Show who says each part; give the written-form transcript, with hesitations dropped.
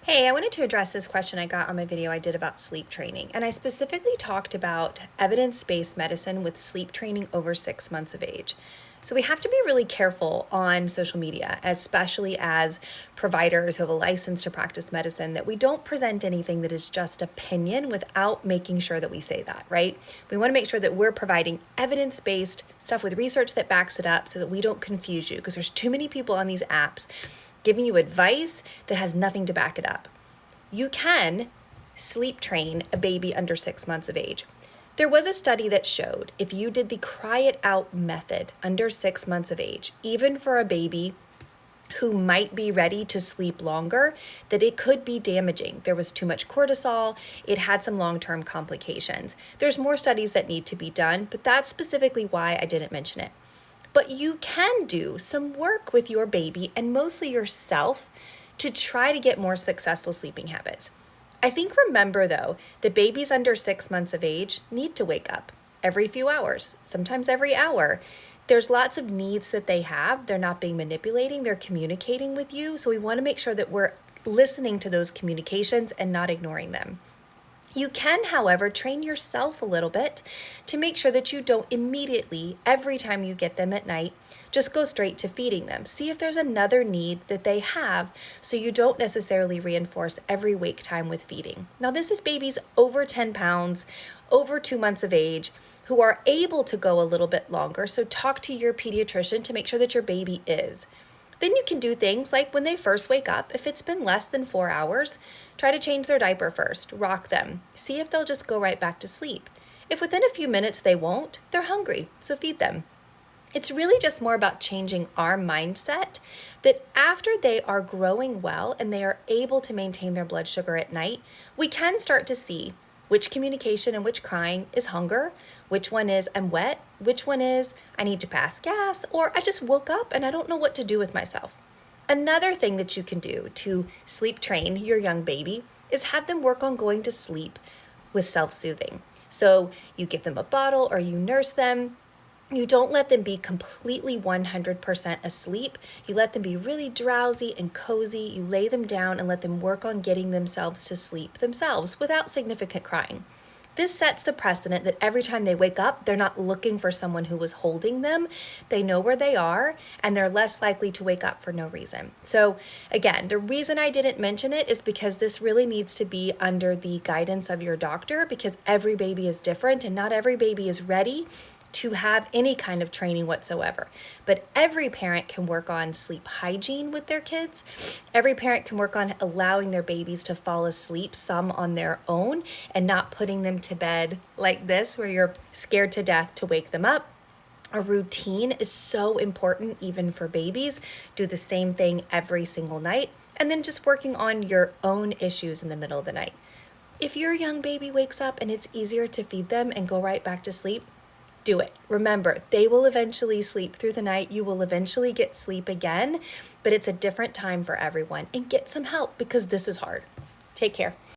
Speaker 1: Hey, I wanted to address this question I got on my video I did about sleep training, and I specifically talked about evidence-based medicine with sleep training over 6 months of age. So we have to be really careful on social media, especially as providers who have a license to practice medicine, that we don't present anything that is just opinion without making sure that we say that, right? We want to make sure that we're providing evidence-based stuff with research that backs it up so that we don't confuse you, because there's too many people on these apps giving you advice that has nothing to back it up. You can sleep train a baby under 6 months of age. There was a study that showed if you did the cry it out method under 6 months of age, even for a baby who might be ready to sleep longer, that it could be damaging. There was too much cortisol. It had some long-term complications. There's more studies that need to be done, but that's specifically why I didn't mention it. But you can do some work with your baby and mostly yourself to try to get more successful sleeping habits. I think remember though, that babies under 6 months of age need to wake up every few hours, sometimes every hour. There's lots of needs that they have. They're not being manipulating, they're communicating with you. So we want to make sure that we're listening to those communications and not ignoring them. You can, however, train yourself a little bit to make sure that you don't immediately, every time you get them at night, just go straight to feeding them. See if there's another need that they have so you don't necessarily reinforce every wake time with feeding. Now, this is babies over 10 pounds, over 2 months of age, who are able to go a little bit longer. So talk to your pediatrician to make sure that your baby is. Then you can do things like when they first wake up, if it's been less than 4 hours, try to change their diaper first, rock them, see if they'll just go right back to sleep. If within a few minutes they won't, they're hungry, so feed them. It's really just more about changing our mindset that after they are growing well and they are able to maintain their blood sugar at night, we can start to see which communication and which crying is hunger, which one is I'm wet, which one is I need to pass gas, or I just woke up and I don't know what to do with myself. Another thing that you can do to sleep train your young baby is have them work on going to sleep with self-soothing. So you give them a bottle or you nurse them. You don't let them be completely 100% asleep. You let them be really drowsy and cozy. You lay them down and let them work on getting themselves to sleep themselves without significant crying. This sets the precedent that every time they wake up, they're not looking for someone who was holding them. They know where they are, and they're less likely to wake up for no reason. So again, the reason I didn't mention it is because this really needs to be under the guidance of your doctor, because every baby is different and not every baby is ready to have any kind of training whatsoever. But every parent can work on sleep hygiene with their kids. Every parent can work on allowing their babies to fall asleep, some on their own, and not putting them to bed like this, where you're scared to death to wake them up. A routine is so important even for babies. Do the same thing every single night, and then just working on your own issues in the middle of the night. If your young baby wakes up and it's easier to feed them and go right back to sleep, do it. Remember, they will eventually sleep through the night. You will eventually get sleep again, but it's a different time for everyone. And get some help because this is hard. Take care.